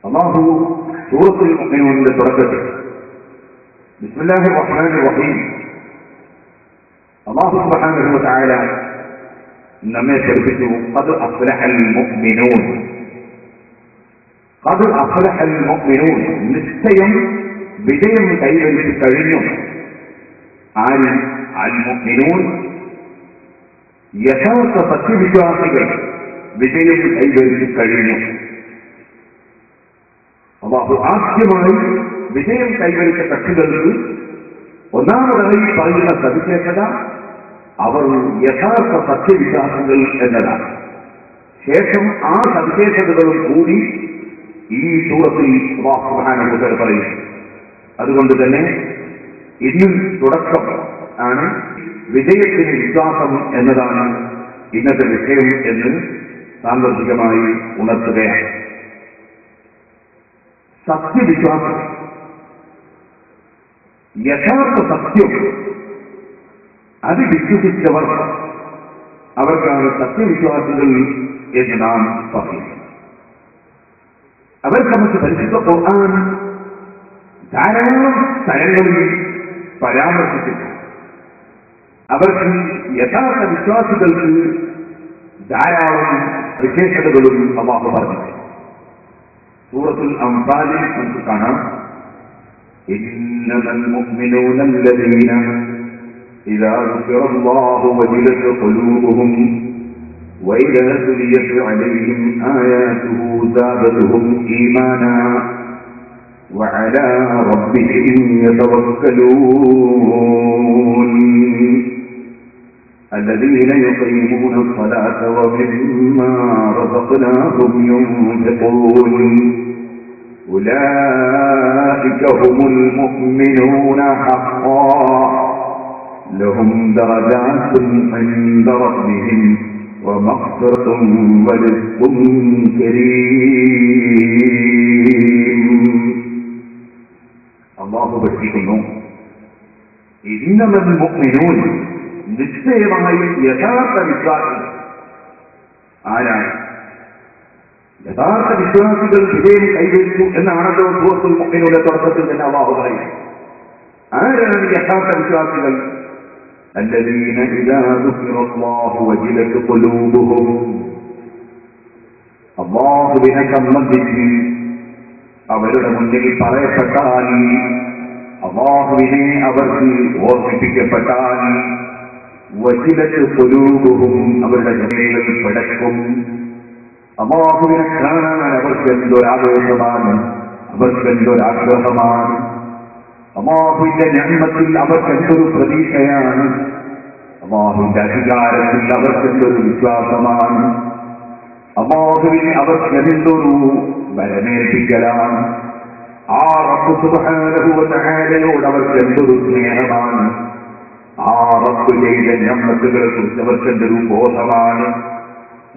അല്ലാഹു സൂറത്തുൽ മുഅ്മിനൂനിന്റെ തുടക്കത്തിൽ ബിസ്മില്ലാഹിർ റഹ്മാനിർ റഹീം അല്ലാഹു സുബ്ഹാനഹു വ തആല നമ്മെ പഠിപ്പിച്ചു ഖദ് അഫ്ലഹൽ മുഅ്മിനൂൻ. ഖദ് അഫ്ലഹൽ മുഅ്മിനൂൻ, നിശ്ചയം വിജയം കൈവരിച്ചു കഴിഞ്ഞു. ആര്? അൽ മുഅ്മിനൂൻ, യഥാർത്ഥ സത്യവിശ്വാസികൾ വിജയം കൈവരിച്ചു കഴിഞ്ഞു. അല്ലാഹു ആദ്യമായി വിജയം കൈവരിച്ച കക്ഷികൾക്ക് ഒന്നാമതായി പറയുന്ന സവിശേഷത അവർ യഥാർത്ഥ സത്യവിശ്വാസികൾ എന്നതാണ്. ശേഷം ആ സവിശേഷതകളും കൂടി ഈ സൂറത്തിൽ അല്ലാഹു സുബ്ഹാനഹു വ തആല പറയും. അതുകൊണ്ട് തന്നെ ഇന്നും തുടക്കം ആണ് വിജയത്തിന് വിശ്വാസം എന്നതാണ് ഇന്നത്തെ വിഷയം എന്ന് സാന്ദർഭികമായി ഉണർത്തുകയാണ്. സത്യവിശ്വാസം, യഥാർത്ഥ സത്യം അത് വിശ്വസിച്ചവർ, അവർക്കാണ് സത്യവിശ്വാസികൾ എന്ന് നാം പറയുന്നത്. അവർ സംബന്ധിച്ച് പരിശുദ്ധ ഖുർആൻ ധാരാളം സ്ഥലങ്ങളിൽ പരാമർശിച്ചിട്ടുണ്ട്. അവർക്ക് യഥാർത്ഥ വിശ്വാസികൾക്ക് ധാരാളം വിശേഷതകളും അല്ലാഹു പറഞ്ഞു. സൂറത്തുൽ അംഫാലിൽ നമുക്ക് കാണാം, ഇന്നമൽ മുഅ്മിനൂന അല്ലദീന ഇദാ ദുകിറ അല്ലാഹു വജിലത് ഖുലൂബുഹും വഇദാ തുലിയത് അലൈഹിം ആയാതുഹു സാദതുഹും ഈമാനാ വഅലാ റബ്ബിഹിം യതവക്കലൂൻ الذين يقيمون الصلاة ومما رزقناهم ينفقون أولئك هم المؤمنون حقا لهم درجات عند ربهم ومغفرة ورزق كريم. الله بشيكم إنما المؤمنون, നിശ്ചയമായി യഥാർത്ഥ വിശ്വാസികൾ ആരാണ്? യഥാർത്ഥ വിശ്വാസികൾ വിജയം കൈവരിച്ചു എന്നാണല്ലോ സൂറത്തുൽ മുഅ്മിനൂന്റെ തുടക്കത്തിൽ തന്നെ അല്ലാഹു പറയുന്നത്. ആരാണ് യഥാർത്ഥ വിശ്വാസികൾ? അല്ലദീന ഇദാ ദുകിറ അല്ലാഹു വജിലത് ഖുലൂബുഹും. അല്ലാഹുവിനെ സംബന്ധിച്ച് അവരുടെ മുന്നിൽ പറയപ്പെട്ടാൽ, അല്ലാഹുവിനെ അവർക്ക് ഓർമ്മിപ്പിക്കപ്പെട്ടാൽ, വജിലത്ത് ഖുലൂബുഹും, അവരുടെ ഹൃദയങ്ങൾ പിടക്കും. അല്ലാഹുവിനെ കാണാൻ അവർക്ക് എന്തൊരാവേശമാണ്, അവർക്ക് എന്തൊരാഗ്രഹമാണ്. അല്ലാഹുവിന്റെ നിഅമത്തിൽ അവർക്ക് എന്തൊരു പ്രതീക്ഷയാണ്. അല്ലാഹുവിന്റെ അധികാരത്തിൽ അവർക്ക് എന്തൊരു വിശ്വാസമാണ്. അല്ലാഹുവിനെ അവർക്ക് എന്തൊരു വരമേൽപ്പിക്കലാണ്. ആ റബ്ബ് സുബ്ഹാനഹു വ തആലയോട് അവർക്ക് എന്തൊരു സ്നേഹമാണ്. ആ റബ്ബ് ചെയ്ത നിഅമത്തുകളെ കുറിച്ച് അവർക്ക് എന്തൊരു ബോധമാണ്.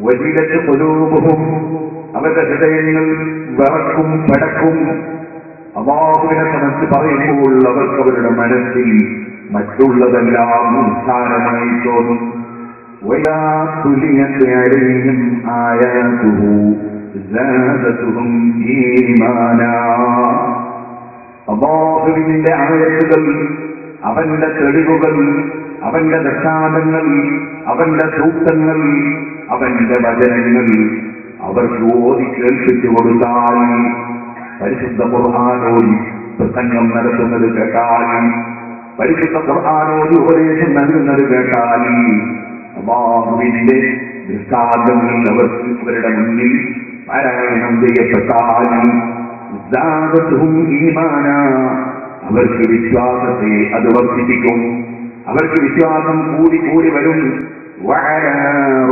വജിലത്ത് ഖുലൂബുഹും, അവരുടെ ഹൃദയങ്ങൾ വിറക്കും പടക്കും. അല്ലാഹുവിനെ സംബന്ധിച്ച് പറയുമ്പോൾ അവർക്ക് അവരുടെ മനസ്സിൽ മറ്റുള്ളതെല്ലാം നിസ്സാരമായി തോന്നും. വലാ തുലിയത് അലൈഹിം ആയാതുഹു സാദതുഹും ഈമാനാ. അല്ലാഹുവിന്റെ ആയത്തുകൾ, അവന്റെ തെളിവുകൾ, അവന്റെ ദൃഷ്ടാന്തങ്ങൾ, അവന്റെ സൂക്തങ്ങൾ, അവന്റെ വചനങ്ങൾ അവർക്ക് ഓതി കേൾപ്പിച്ചു കൊടുത്താൽ, പരിശുദ്ധ ഖുർആനോട് പ്രസംഗം നടത്തുന്നത് കേട്ടാൽ, പരിശുദ്ധ ഖുർആനോട് ഉപദേശം നൽകുന്നത് കേട്ടാൽ, അല്ലാഹുവിന്റെ ദൃഷ്ടാന്തങ്ങൾ അവർക്ക് അവരുടെ മുന്നിൽ പാരായണം ചെയ്യപ്പെട്ടാൽ, സാദതുഹും ഈമാനാ, അവർക്ക് വിശ്വാസത്തെ അത് വർദ്ധിപ്പിക്കും. അവർക്ക് വിശ്വാസം കൂടി കൂടി വരും. വഅലാ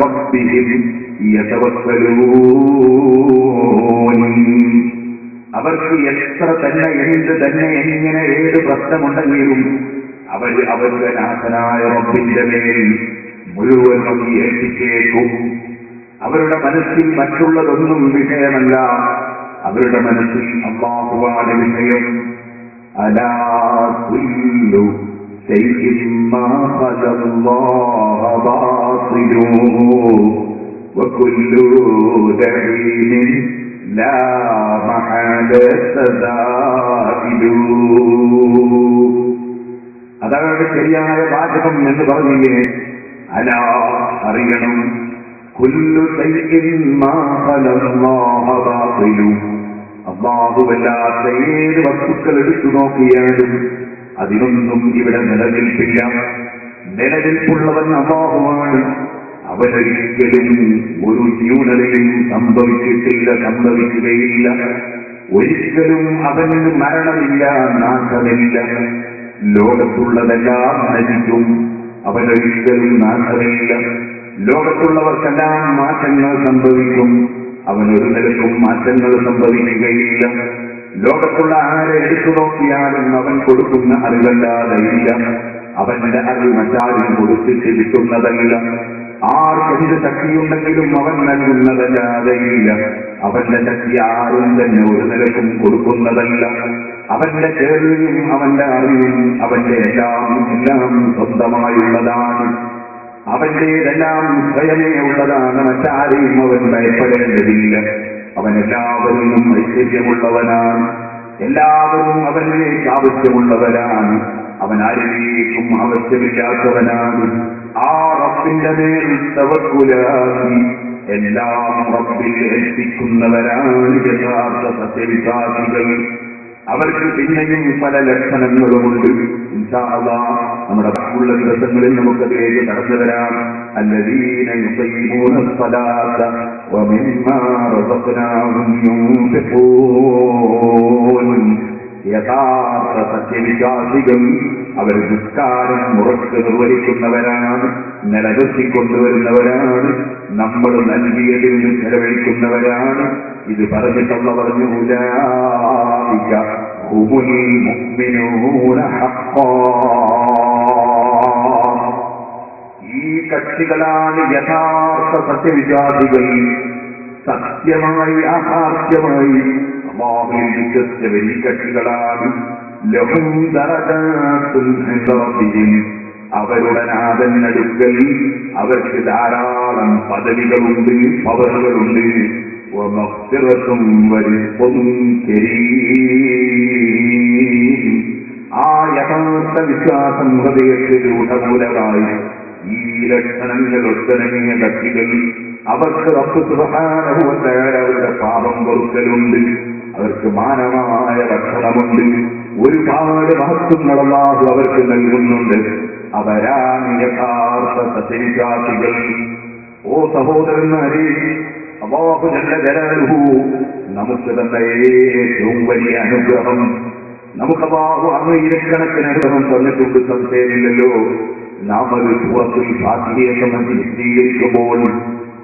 റബ്ബിഹിം യതവക്കലൂൻ, അവർക്ക് എത്ര തന്നെ എന്ത് തന്നെ എങ്ങനെ ഏത് പ്രശ്നമുണ്ടെങ്കിലും അവരുടെ നാഥനായ റബ്ബിന്റെ മേൽ മുഴുവൻ ഏൽപ്പിച്ചേക്കും. അവരുടെ മനസ്സിൽ മറ്റുള്ളതൊന്നും വിഷയമല്ല, അവരുടെ മനസ്സിൽ അല്ലാഹുവാണ് വിഷയം. അലാ കുല്ലു ശൈഇൻ മാ ഖദല്ലാഹു ബാതിലുഹു وكل دعين لا محالة زائد. അതാണ് ശരിയായ വാചകം എന്ന് പറഞ്ഞില്ലേ? അലാ അറിയണം, കുല്ലു ശൈഇൻ മാ ഖലല്ലാഹ ബാതിലു. അല്ലാഹുവല്ലാത്ത ഏത് വസ്തുക്കൾ എടുത്തു നോക്കിയാലും അതിനൊന്നും ഇവിടെ നിലനിൽപ്പില്ല. നിലനിൽപ്പുള്ളവൻ അല്ലാഹുവാണ്. അവനൊരിക്കലും ഒരു ന്യൂനതയും സംഭവിച്ചിട്ടില്ല, സംഭവിക്കുകയില്ല. ഒരിക്കലും അവന് മരണമില്ല, നാശമില്ല. ലോകത്തുള്ളതെല്ലാം നശിക്കും, അവനൊരിക്കലും നാശമില്ല. ലോകത്തുള്ളവർക്കെല്ലാം മാറ്റങ്ങൾ സംഭവിക്കും, അവനൊരു നിലക്കും മാറ്റങ്ങൾ സംഭവിക്കുകയില്ല. ലോകത്തുള്ള ആരെ എടുത്തു നോക്കിയാലും അവൻ കൊടുക്കുന്ന അറിവല്ലാതെ ഇല്ല. അവന്റെ അറിവ് മറ്റാരും കൊടുത്തിട്ട് കിട്ടുന്നതല്ല. ആർക്കെന്ത് ശക്തിയുണ്ടെങ്കിലും അവൻ നൽകുന്നതല്ലാതെ ഇല്ല. അവന്റെ ശക്തി ആരും തന്നെ ഒരു നിലക്കും കൊടുക്കുന്നതല്ല. അവന്റെ കേൾവിയും അവന്റെ അറിവും അവന്റെ എല്ലാം സ്വന്തമായുള്ളതാണ്. അവന്റേതെല്ലാം സ്വയമേ ഉള്ളതാണ്. മറ്റാരെയും അവൻ ഭയപ്പെടേണ്ടതില്ല. അവൻ എല്ലാവരിലും ഐശ്വര്യമുള്ളവനാണ്. എല്ലാവരും അവനിലേക്ക് ആവശ്യമുള്ളവരാണ്. അവൻ ആരിലേക്കും ആവശ്യമില്ലാത്തവനാണ്. ആ റബ്ബിന്റെ മേൽ തവക്കുലാക്കി എല്ലാം റബ്ബിൽ ഏൽപ്പിക്കുന്നവരാണ് യഥാർത്ഥ സത്യവിശ്വാസികൾ. അവർക്ക് പിന്നെയും പല ലക്ഷണങ്ങളുമുണ്ട്. ഇൻഷാ അല്ലാഹ് നമ്മുടെ ഉള്ള ദിവസങ്ങളിൽ നമുക്കതിലേക്ക് കടന്നു വരാം. അല്ലദീന യുഖീമൂന സ്വലാത്ത വമിമ്മാ റസഖ്നാഹും യുൻഫിഖൂൻ. യഥാർത്ഥ സത്യവിശ്വാസികൾ അവർ നിസ്കാരം മുറക്ക് നിർവഹിക്കുന്നവരാണ്, നിലനിർത്തിക്കൊണ്ടുവരുന്നവരാണ്, നമ്മൾ നൽകിയതിൽ നിന്ന് ചെലവഴിക്കുന്നവരാണ്. ഇത് പറഞ്ഞിട്ടുള്ള പറഞ്ഞു ഉലൈക ഹുമുൽ മുഅ്മിനൂന ഹഖ്ഖാ. ഈ കക്ഷികളാണ് യഥാർത്ഥ സത്യവിശ്വാസികൾ. സത്യമായി യാഥാർത്ഥ്യമായി അല്ലാഹുവിൽ വിശ്വസിച്ചവർ ഈ കക്ഷികളാണ്. ലഹും ദറജാത്തുൻ ഇൻദ റബ്ബിഹിം. അവരുടെ നാഥനടുക്കൽ അവർക്ക് ധാരാളം പദവികളുണ്ട്, പവറുകളുണ്ട്. വമഗ്ഫിറത്തും വരിസ്ഖുൻ കരീം. ആ യഥാർത്ഥ വിശ്വാസം ഹൃദയത്തിൽ ഉടമൂലമായി ഈ ലക്ഷണങ്ങൾ ഒട്ടനങ്ങിയ കക്ഷികൾ അവർക്ക് റബ്ബ് സുബ്ഹാനഹു വ തആല അവരുടെ പാപം പൊറുക്കലുണ്ട്. അവർക്ക് മാനമായ ഭക്ഷണമുണ്ട്. ഒരുപാട് മഹത്വങ്ങൾ അല്ലാഹു അവർക്ക് നൽകുന്നുണ്ട്. അവരാണ് യഥാർത്ഥ സത്യവിശ്വാസികൾ. ഓ സഹോദരന്മാരെ, അല്ലാഹു ജല്ല ജലാലുഹു നമുക്ക് തന്ന ഏറ്റവും വലിയ അനുഗ്രഹം. നമുക്ക് അല്ലാഹു ആയിരക്കണക്കിന് അനുഗ്രഹം തന്നിട്ടുണ്ട്, സംശയമില്ലല്ലോ. നാം ഒരു സൂറത്തുൽ ഫാത്തിഹയെ സംബന്ധിച്ച് വിശദീകരിക്കുമ്പോൾ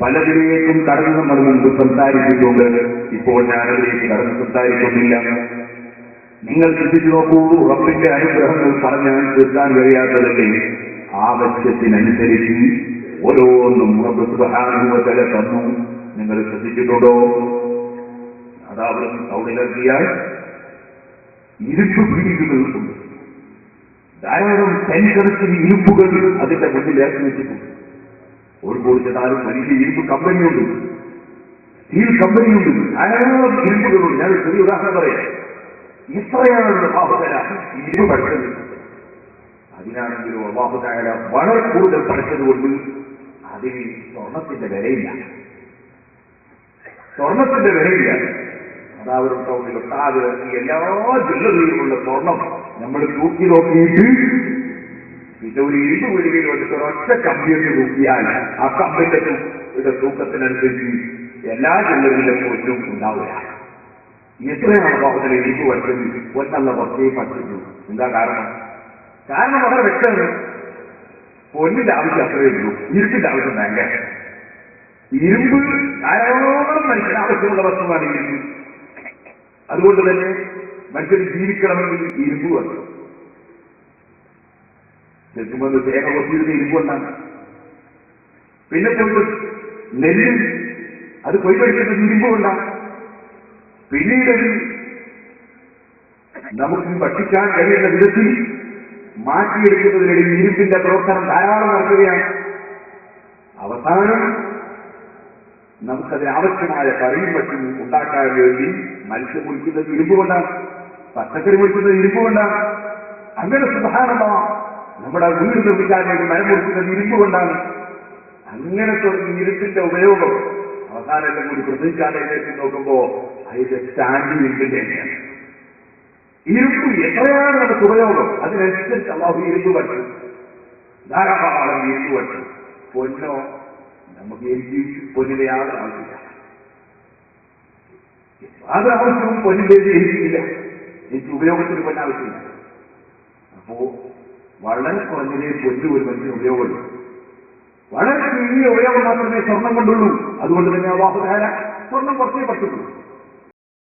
പലതിലേക്കും കടന്നു നമ്മൾ മുമ്പ് സംസാരിച്ചിട്ടുണ്ട്. ഇപ്പോൾ ഞാനതിലേക്ക് കടന്ന് സംസാരിക്കുന്നില്ല. നിങ്ങൾ ചിന്തിച്ചു നോക്കൂ, റബ്ബിന്റെ അനുഗ്രഹങ്ങൾ പറഞ്ഞാൽ തീർക്കാൻ കഴിയാത്തതല്ലേ? ആവശ്യത്തിനനുസരിച്ച് ഓരോന്നും റബ്ബ് സുബ്ഹാനഹു വ തആല തന്നു. നിങ്ങൾ ശ്രദ്ധിച്ചിട്ടുണ്ടോ? അതാവുന്ന സൗണ്ടിലെത്തിയാൽ ഇരുമ്പ് പിടിക്കുന്നുണ്ട്. ധാരാളം സെൻസറിന് ഇരുമ്പുകൾ അതിന്റെ മുന്നിലേക്ക് വെച്ചിട്ടുണ്ട്. കോഴിക്കോട് ചെന്നാലും വലിയ ഇരുമ്പ് കമ്പനിയുണ്ട്, സ്റ്റീൽ കമ്പനിയുണ്ട്, ധാരാളം ഇരുമ്പുകളുണ്ട്. ഞാൻ ചെറിയ ഉദാഹരണം പറയാം. ഇത്രയാണ് അല്ലാഹുതആല ഇരുമ്പ് പഠിച്ചത്. അതിനാണെങ്കിലും അല്ലാഹുതആല വളരെ കൂടുതൽ പഠിച്ചതുകൊണ്ട് അതിന് സ്വർണത്തിന്റെ വിലയില്ല. സ്വർണത്തിന്റെ വിലയില്ല. അതാവരും ടൗണിലൊട്ടാതെ എല്ലാ ജില്ലകളിലുമുള്ള സ്വർണം നമ്മൾ തൂക്കി നോക്കിയിട്ട് പിന്നെ ഒരു ഇരുമ്പ് വീടുകയിൽ വന്നിട്ട് ഒരൊറ്റ കമ്പിയൊക്കെ തൂക്കിയാൽ ആ കമ്പിന്റെ തൂക്കത്തിനനുസരിച്ച് എല്ലാ ജില്ലകളിലും പോലും ഉണ്ടാവില്ല. എത്രയാണ് അല്ലാഹുതആല ഇരുമ്പ് പഠിച്ചത്? ഒന്നല്ല പുറത്തേക്ക് പഠിച്ചിട്ടു. എന്താ കാരണം? കാരണം വളരെ വ്യക്തമാണ്. പൊന്നിന്റെ ആവശ്യം അത്രയേ ഉള്ളൂ, ഇരുമ്പിന്റെ ആവശ്യം വേണ്ട. ഇരുമ്പ് ധാരാളം മനുഷ്യന് ആവശ്യമുള്ള വസ്തുവാണ് ഇരുമ്പ്. അതുകൊണ്ട് തന്നെ മനുഷ്യന് ജീവിക്കണമെങ്കിൽ ഇരുമ്പ് വേണം. ചെറുക്കുമ്പോൾ തേങ്ങ കൊത്തിയിരുന്ന ഇരുമ്പ് കൊണ്ടാണ്. പിന്നെ പോയിട്ട് നെല്ല് അത് കൊയ്തെടുക്കുന്നത് ഇരുമ്പ് കൊണ്ടാണ്. പിന്നീട് നമുക്ക് ഭക്ഷിക്കാൻ കഴിയുന്ന വിധത്തിൽ മാറ്റിയെടുക്കുന്നതിനിടയിൽ ഇരുമ്പിന്റെ പ്രവർത്തനം ധാരാളം നടക്കുകയാണ്. അവസാനം നമുക്കതിന് ആവശ്യമായ കറിയും മറ്റും ഉണ്ടാക്കാൻ വേണ്ടി മത്സ്യം മുറിക്കുന്നത് ഇരുമ്പ് കൊണ്ടാണ്, പച്ചക്കറി മുറിക്കുന്നത് ഇരുമ്പ് കൊണ്ടാണ്. അങ്ങനെ സുബ്ഹാനല്ലാഹ് നമ്മുടെ വീട് നിർമ്മിക്കാൻ വേണ്ടി മരം മുറിക്കുന്നത് ഇരുമ്പ് കൊണ്ടാണ്. അങ്ങനെ തുടങ്ങി ഇരുട്ടിന്റെ ഉപയോഗം അവസാനം എല്ലാം കൂടി പ്രസംഗിക്കാനായിട്ട് നോക്കുമ്പോ അതിന്റെ സ്റ്റാൻഡ് ഇരുമ്പിന്റെ തന്നെയാണ്. ഇരുമ്പ് എത്രയാണ് നമുക്ക് ഉപയോഗം, അതിനനുസരിച്ച് അള്ളാഹു ഇരുമ്പ് പറ്റും, ധാരാളം ഇരുമ്പ് പറ്റും. പൊന്നോ നമുക്ക് എനിക്ക് പൊന്നിന്റെ യാതൊരു ആവശ്യമില്ല, യാതൊരു ആവശ്യവും പൊന്നിന്റെ എനിക്കില്ല, എനിക്ക് ഉപയോഗത്തിന് പൊന്നാവശ്യമില്ല. അപ്പോ വളരെ കുറഞ്ഞതേ പൊന്നു ഒരു മനുഷ്യന് ഉപയോഗമുള്ളൂ, വളരെ ചെറിയ ഉപയോഗം മാത്രമേ സ്വർണം കൊണ്ടുള്ളൂ. അതുകൊണ്ട് തന്നെ അല്ലാഹു തആല സ്വർണം കുറച്ചേ പറ്റുള്ളൂ.